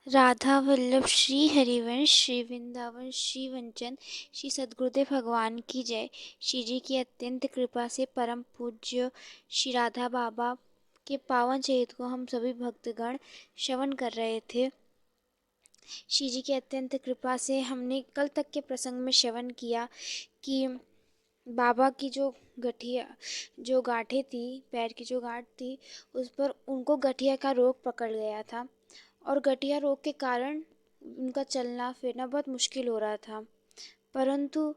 राधा वल्लभ श्री हरिवंश श्री वृंदावन श्री वंचन श्री सद्गुरुदेव भगवान की जय। श्री जी की अत्यंत कृपा से परम पूज्य श्री राधा बाबा के पावन चरित्र को हम सभी भक्तगण श्रवण कर रहे थे। श्री जी की अत्यंत कृपा से हमने कल तक के प्रसंग में श्रवण किया कि बाबा की जो गांठें थी, पैर की जो गांठ थी, उस पर उनको गठिया का रोग पकड़ गया था और गठिया रोग के कारण उनका चलना फिरना बहुत मुश्किल हो रहा था। परंतु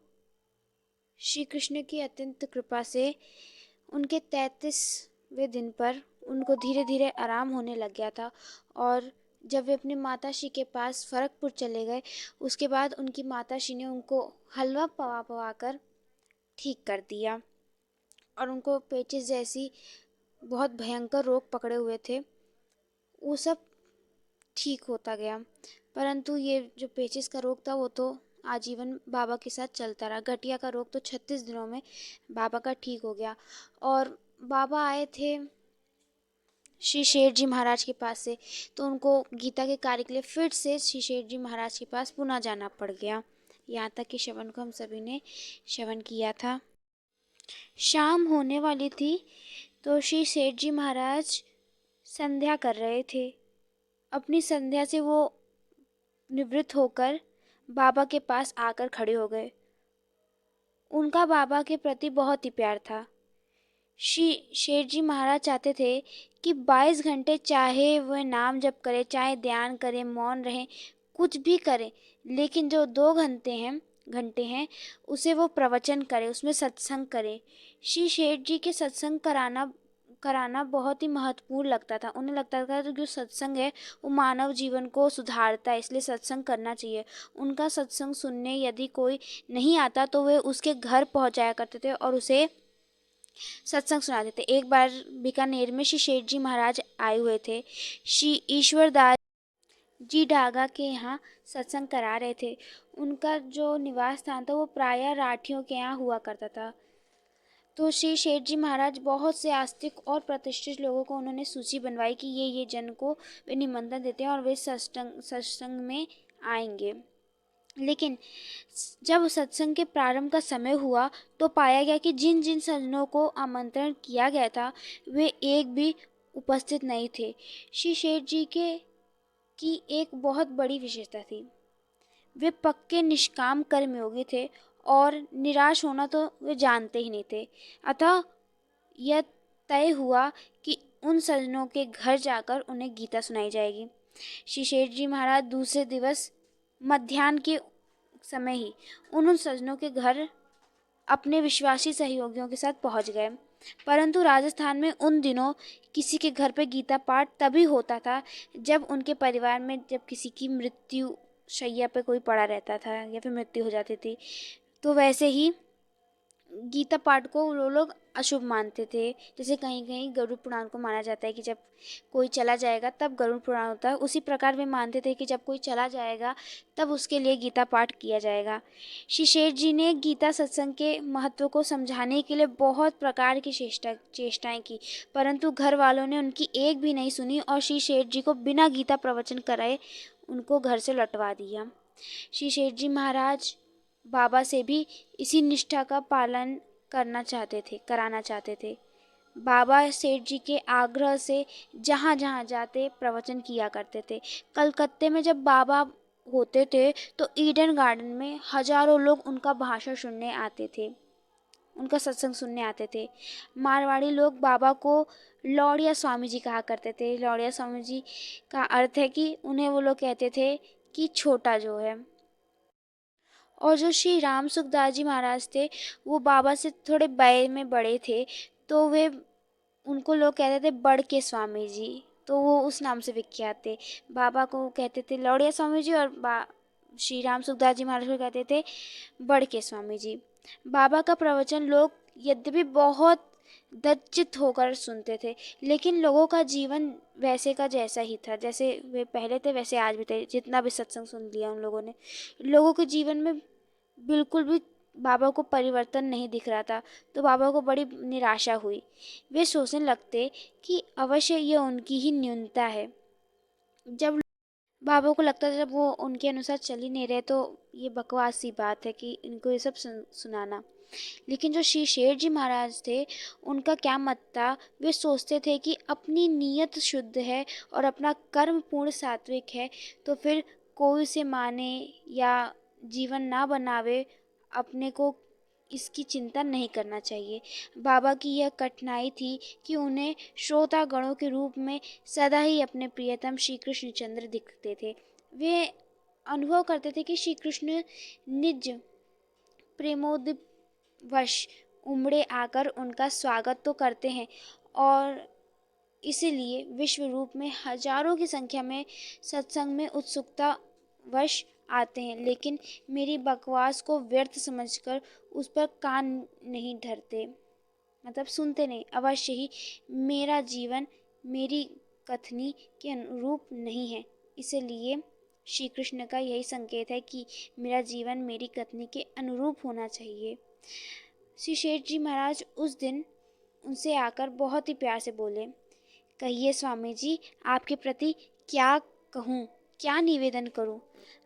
श्री कृष्ण की अत्यंत कृपा से उनके 33वें दिन पर उनको धीरे धीरे आराम होने लग गया था। और जब वे अपनी माता श्री के पास फरकपुर चले गए, उसके बाद उनकी माता श्री ने उनको हलवा पवा पवा कर ठीक कर दिया और उनको पेचिस जैसी बहुत भयंकर रोग पकड़े हुए थे, वो सब ठीक होता गया। परंतु ये जो पेचिस का रोग था वो तो आजीवन बाबा के साथ चलता रहा। गठिया का रोग तो 36 दिनों में बाबा का ठीक हो गया। और बाबा आए थे श्री शेर जी महाराज के पास से, तो उनको गीता के कार्य के लिए फिर से श्री शेर जी महाराज के पास पुनः जाना पड़ गया। यहाँ तक कि श्रवण को हम सभी ने श्रवण किया था। शाम होने वाली थी तो श्री सेठ जी महाराज संध्या कर रहे थे। अपनी संध्या से वो निवृत्त होकर बाबा के पास आकर खड़े हो गए। उनका बाबा के प्रति बहुत ही प्यार था। श्री शेठ जी महाराज चाहते थे कि 22 घंटे चाहे वह नाम जप करे, चाहे ध्यान करे, मौन रहे, कुछ भी करे, लेकिन जो 2 घंटे हैं उसे वो प्रवचन करे, उसमें सत्संग करे। श्री शेठ जी के सत्संग कराना बहुत ही महत्वपूर्ण लगता था। उन्हें लगता था कि जो सत्संग है वो मानव जीवन को सुधारता है, इसलिए सत्संग करना चाहिए। उनका सत्संग सुनने यदि कोई नहीं आता तो वे उसके घर पहुंचाया करते थे और उसे सत्संग सुनाते थे। एक बार बीकानेर में श्री शेठ जी महाराज आए हुए थे। श्री ईश्वरदास जी डागा के यहाँ सत्संग करा रहे थे। उनका जो निवास स्थान था वो प्रायः राठियों के यहाँ हुआ करता था। तो श्री शेठ जी महाराज बहुत से आस्तिक और प्रतिष्ठित लोगों को उन्होंने सूची बनवाई कि ये जन को वे निमंत्रण देते हैं और वे सत्संग में आएंगे। लेकिन जब सत्संग के प्रारंभ का समय हुआ तो पाया गया कि जिन जिन सज्जनों को आमंत्रण किया गया था वे एक भी उपस्थित नहीं थे। श्री शेठ जी की एक बहुत बड़ी विशेषता थी, वे पक्के निष्काम कर्मयोगी थे और निराश होना तो वे जानते ही नहीं थे। अतः यह तय हुआ कि उन सज्जनों के घर जाकर उन्हें गीता सुनाई जाएगी। श्री शेठ जी महाराज दूसरे दिवस मध्याह्न के समय ही उन सज्जनों के घर अपने विश्वासी सहयोगियों के साथ पहुंच गए। परंतु राजस्थान में उन दिनों किसी के घर पे गीता पाठ तभी होता था जब उनके परिवार में जब किसी की मृत्यु शैया पे कोई पड़ा रहता था या फिर मृत्यु हो जाती थी, तो वैसे ही गीता पाठ को वो लोग अशुभ मानते थे। जैसे कहीं कहीं गरुड़ पुराण को माना जाता है कि जब कोई चला जाएगा तब गरुड़ पुराण होता है, उसी प्रकार वे मानते थे कि जब कोई चला जाएगा तब उसके लिए गीता पाठ किया जाएगा। श्री शेठ जी ने गीता सत्संग के महत्व को समझाने के लिए बहुत प्रकार की चेष्टाएं की, परंतु घर वालों ने उनकी एक भी नहीं सुनी और श्री शेठ जी को बिना गीता प्रवचन कराए उनको घर से लौटवा दिया। श्री शेठ जी महाराज बाबा से भी इसी निष्ठा का पालन कराना चाहते थे। बाबा सेठ जी के आग्रह से जहाँ जहाँ जाते प्रवचन किया करते थे। कलकत्ते में जब बाबा होते थे तो ईडन गार्डन में हजारों लोग उनका भाषण सुनने आते थे, उनका सत्संग सुनने आते थे। मारवाड़ी लोग बाबा को लौड़िया स्वामी जी कहा करते थे। लौड़िया स्वामी जी का अर्थ है कि उन्हें वो लोग कहते थे कि छोटा जो है। और जो श्री राम सुखदास जी महाराज थे वो बाबा से थोड़े वय में बड़े थे, तो वे उनको लोग कहते थे बड़ के स्वामी जी, तो वो उस नाम से विख्यात थे। बाबा को कहते थे लौड़िया स्वामी जी और श्री राम सुखदास जी महाराज को कहते थे बड़ के स्वामी जी। बाबा का प्रवचन लोग यद्यपि बहुत दज्जित होकर सुनते थे, लेकिन लोगों का जीवन वैसे का जैसा ही था, जैसे वे पहले थे वैसे आज भी थे। जितना भी सत्संग सुन लिया उन लोगों ने, लोगों के जीवन में बिल्कुल भी बाबा को परिवर्तन नहीं दिख रहा था। तो बाबा को बड़ी निराशा हुई। वे सोचने लगते कि अवश्य ये उनकी ही न्यूनता है। जब बाबा को लगता था जब वो उनके अनुसार चल ही नहीं रहे तो ये बकवास सी बात है कि इनको ये सब सुनाना। लेकिन जो श्री शेर जी महाराज थे, उनका क्या मत था, वे सोचते थे कि अपनी नीयत शुद्ध है और अपना कर्म पूर्ण सात्विक है, तो फिर कोई उसे माने या जीवन ना बनावे, अपने को इसकी चिंता नहीं करना चाहिए। बाबा की यह कठिनाई थी कि उन्हें श्रोतागणों के रूप में सदा ही अपने प्रियतम श्री कृष्णचंद्र दिखते थे। वे अनुभव करते थे कि श्री कृष्ण निज प्रेमोद्वश उमड़े आकर उनका स्वागत तो करते हैं और इसीलिए विश्व रूप में हजारों की संख्या में सत्संग में उत्सुकता वश आते हैं, लेकिन मेरी बकवास को व्यर्थ समझकर उस पर कान नहीं धरते, मतलब सुनते नहीं। अवश्य ही मेरा जीवन मेरी कथनी के अनुरूप नहीं है, इसलिए श्री कृष्ण का यही संकेत है कि मेरा जीवन मेरी कथनी के अनुरूप होना चाहिए। श्री शेठ जी महाराज उस दिन उनसे आकर बहुत ही प्यार से बोले, कहिए स्वामी जी, आपके प्रति क्या कहूँ, क्या निवेदन करूँ।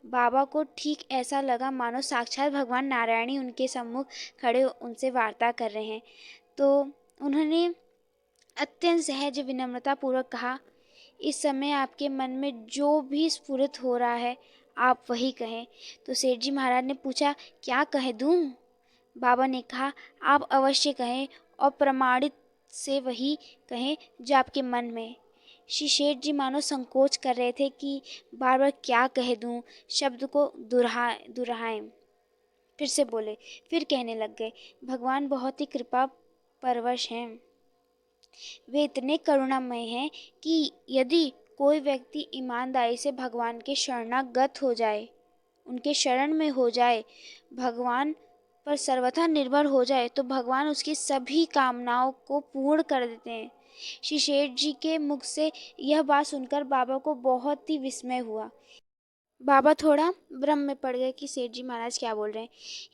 बाबा को ठीक ऐसा लगा मानो साक्षात भगवान नारायण ही उनके सम्मुख खड़े उनसे वार्ता कर रहे हैं। तो उन्होंने अत्यंत सहज विनम्रता पूर्वक कहा, इस समय आपके मन में जो भी स्फुरित हो रहा है आप वही कहें। तो सेठ जी महाराज ने पूछा, क्या कह दूँ। बाबा ने कहा, आप अवश्य कहें और प्रमाणित से वही कहें जो आपके मन में। श्री शेठ जी मानो संकोच कर रहे थे कि बार बार क्या कह दूं, शब्द को दुहराएं। फिर से बोले, फिर कहने लग गए, भगवान बहुत ही कृपा परवश हैं। वे इतने करुणामय हैं कि यदि कोई व्यक्ति ईमानदारी से भगवान के शरणागत हो जाए, उनके शरण में हो जाए, भगवान पर सर्वथा निर्भर हो जाए, तो भगवान उसकी सभी कामनाओं को पूर्ण कर देते हैं। श्री शेठ जी के मुख से यह बात सुनकर बाबा को बहुत ही विस्मय हुआ। बाबा थोड़ा भ्रम में पड़ गए कि सेठ जी महाराज क्या बोल रहे हैं।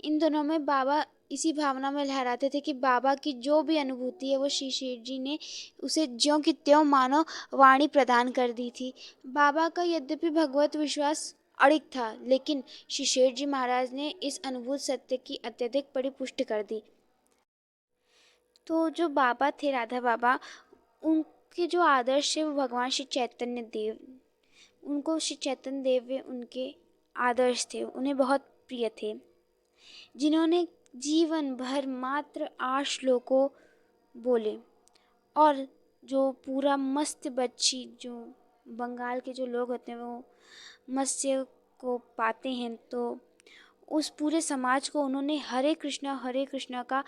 इन दोनों में बाबा इसी भावना में लहराते थे कि बाबा की जो भी अनुभूति है वो श्री शेठ जी ने उसे ज्यों की त्यों मानो वाणी प्रदान कर दी थी। बाबा का यद्यपि भगवत विश्वास अड़िग था, लेकिन श्री शेठ जी महाराज ने इस अनुभूत सत्य की अत्यधिक परिपुष्टि कर दी। तो जो बाबा थे, राधा बाबा, उनके जो आदर्श है वो भगवान श्री चैतन्य देव, उनको श्री चैतन्य देव वे उनके आदर्श थे, उन्हें बहुत प्रिय थे, जिन्होंने जीवन भर मात्र 8 श्लोकों बोले और जो पूरा मस्त बच्ची, जो बंगाल के जो लोग होते हैं वो मत्स्य को पाते हैं, तो उस पूरे समाज को उन्होंने हरे कृष्णा का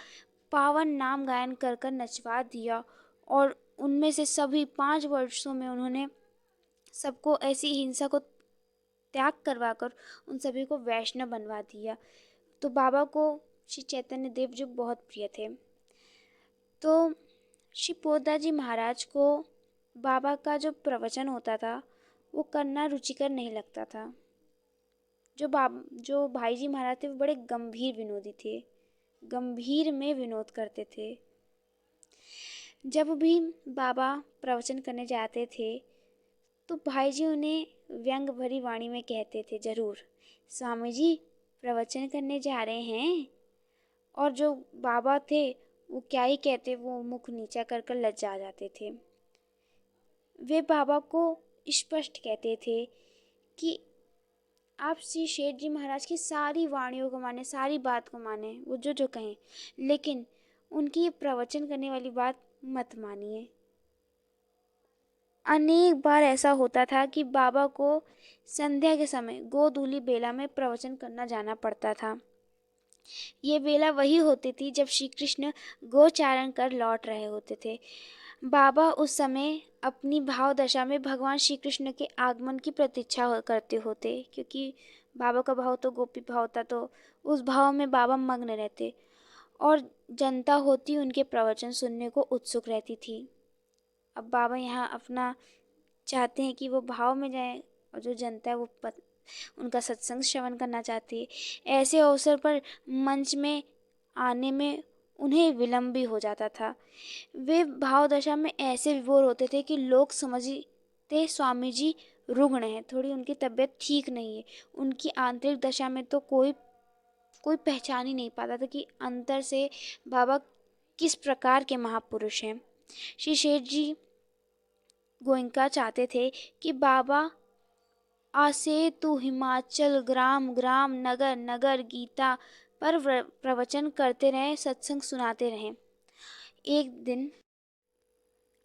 पावन नाम गायन कर कर नचवा दिया और उनमें से सभी 5 वर्षों में उन्होंने सबको ऐसी हिंसा को त्याग करवाकर उन सभी को वैष्णव बनवा दिया। तो बाबा को श्री चैतन्य देव जी बहुत प्रिय थे। तो श्री पोदार जी महाराज को बाबा का जो प्रवचन होता था वो करना रुचिकर नहीं लगता था। जो भाई जी महाराज थे वो बड़े गंभीर विनोदी थे, गंभीर में विनोद करते थे। जब भी बाबा प्रवचन करने जाते थे तो भाई जी उन्हें व्यंग भरी वाणी में कहते थे, जरूर स्वामी जी प्रवचन करने जा रहे हैं। और जो बाबा थे वो क्या ही कहते, वो मुख नीचा कर कर लज्जा जाते थे। वे बाबा को स्पष्ट कहते थे कि आप श्री शेठ जी महाराज की सारी वाणियों को माने, सारी बात को माने, वो जो जो कहें, लेकिन उनकी ये प्रवचन करने वाली बात मत मानिए। अनेक बार ऐसा होता था कि बाबा को संध्या के समय गोधूली बेला में प्रवचन करना जाना पड़ता था। ये बेला वही होती थी जब श्री कृष्ण गोचारण कर लौट रहे होते थे। बाबा उस समय अपनी भाव दशा में भगवान श्री कृष्ण के आगमन की प्रतीक्षा करते होते, क्योंकि बाबा का भाव तो गोपी भाव था, तो उस भाव में बाबा मग्न रहते और जनता होती उनके प्रवचन सुनने को उत्सुक रहती थी। अब बाबा यहाँ अपना चाहते हैं कि वो भाव में जाए और जो जनता है वो उनका सत्संग श्रवण करना चाहती है। ऐसे अवसर पर मंच में आने में उन्हें विलम्ब भी हो जाता था। वे भाव दशा में ऐसे विभोर होते थे कि लोग समझते स्वामी जी रुग्ण हैं, थोड़ी उनकी तबीयत ठीक नहीं है। उनकी आंतरिक दशा में तो कोई कोई पहचान ही नहीं पाता था कि अंतर से बाबा किस प्रकार के महापुरुष हैं। श्री शेठ जी गोयनका चाहते थे कि बाबा आसेतु हिमाचल ग्राम ग्राम नगर नगर गीता पर प्रवचन करते रहें, सत्संग सुनाते रहें। एक दिन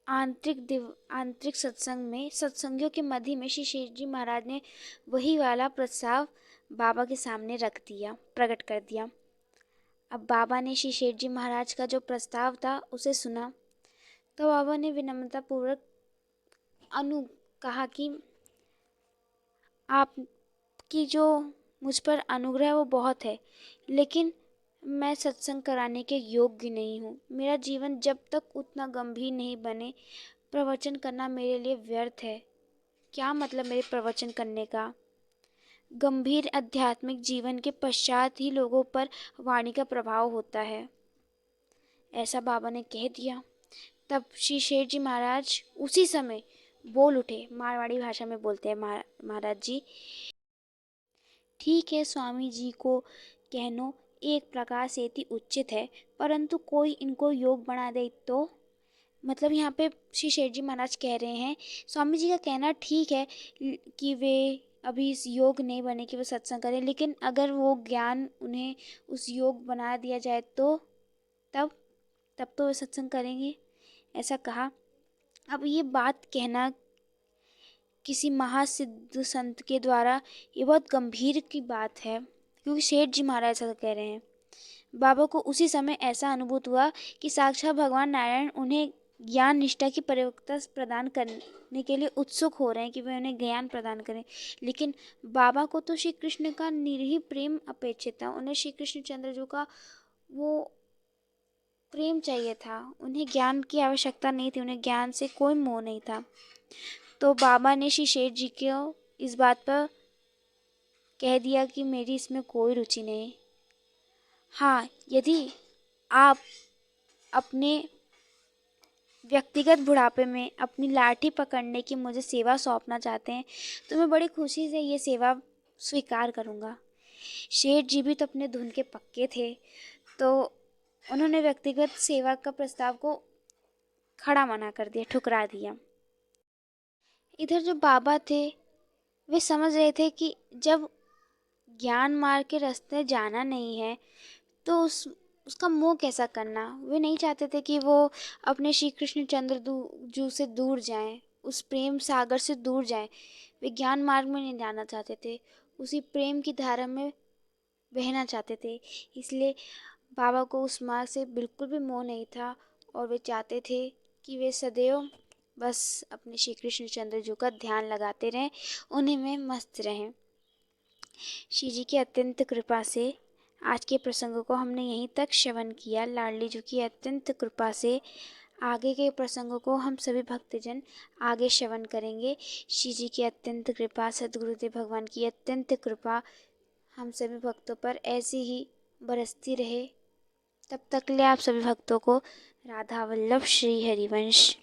आंतरिक सत्संग में सत्संगियों के मध्य में श्री शेठ जी महाराज ने वही वाला प्रस्ताव बाबा के सामने रख दिया, प्रकट कर दिया। अब बाबा ने श्री शेठ जी महाराज का जो प्रस्ताव था उसे सुना, तो बाबा ने विनम्रता पूर्वक कहा कि आपकी जो मुझ पर अनुग्रह है वो बहुत है, लेकिन मैं सत्संग कराने के योग्य नहीं हूँ। मेरा जीवन जब तक उतना गंभीर नहीं बने, प्रवचन करना मेरे लिए व्यर्थ है। क्या मतलब मेरे प्रवचन करने का? गंभीर आध्यात्मिक जीवन के पश्चात ही लोगों पर वाणी का प्रभाव होता है, ऐसा बाबा ने कह दिया। तब श्री शेठ जी महाराज उसी समय बोल उठे, मारवाड़ी भाषा में बोलते हैं महाराज जी, ठीक है स्वामी जी को कहनो एक प्रकार से ही उचित है, परंतु कोई इनको योग बना दे तो। मतलब यहाँ पे श्री शेठ जी महाराज कह रहे हैं स्वामी जी का कहना ठीक है कि वे अभी इस योग नहीं बने कि वो सत्संग करें, लेकिन अगर वो ज्ञान उन्हें उस योग बना दिया जाए तो तब तो वे सत्संग करेंगे, ऐसा कहा। अब ये बात कहना किसी महासिद्ध संत के द्वारा ये बहुत गंभीर की बात है, क्योंकि शेठ जी महाराज ऐसा कह रहे हैं। बाबा को उसी समय ऐसा अनुभूत हुआ कि साक्षात भगवान नारायण उन्हें ज्ञान निष्ठा की परिपक्वता प्रदान करने के लिए उत्सुक हो रहे हैं कि वे उन्हें ज्ञान प्रदान करें। लेकिन बाबा को तो श्री कृष्ण का निरीह प्रेम अपेक्षित था, उन्हें श्री कृष्ण चंद्र जी का वो प्रेम चाहिए था, उन्हें ज्ञान की आवश्यकता नहीं थी, उन्हें ज्ञान से कोई मोह नहीं था। तो बाबा ने श्री शेठ जी को इस बात पर कह दिया कि मेरी इसमें कोई रुचि नहीं। हाँ, यदि आप अपने व्यक्तिगत बुढ़ापे में अपनी लाठी पकड़ने की मुझे सेवा सौंपना चाहते हैं तो मैं बड़ी खुशी से ये सेवा स्वीकार करूँगा। शेठ जी भी तो अपने धुन के पक्के थे, तो उन्होंने व्यक्तिगत सेवा का प्रस्ताव को खड़ा मना कर दिया, ठुकरा दिया। इधर जो बाबा थे वे समझ रहे थे कि जब ज्ञान मार्ग के रास्ते जाना नहीं है तो उसका मोह कैसा करना। वे नहीं चाहते थे कि वो अपने श्री कृष्ण चंद्र जू से दूर जाएं, उस प्रेम सागर से दूर जाएं। वे ज्ञान मार्ग में नहीं जाना चाहते थे, उसी प्रेम की धारा में बहना चाहते थे। इसलिए बाबा को उस मार्ग से बिल्कुल भी मोह नहीं था और वे चाहते थे कि वे सदैव बस अपने श्री कृष्ण चंद्र जी का ध्यान लगाते रहें, उन्हीं में मस्त रहें। श्री जी की अत्यंत कृपा से आज के प्रसंगों को हमने यहीं तक श्रवण किया। लाडली जी की अत्यंत कृपा से आगे के प्रसंगों को हम सभी भक्तजन आगे श्रवण करेंगे। श्री जी की अत्यंत कृपा, सद्गुरुदेव भगवान की अत्यंत कृपा हम सभी भक्तों पर ऐसी ही बरसती रहे। तब तक ले आप सभी भक्तों को राधा वल्लभ श्री हरिवंश।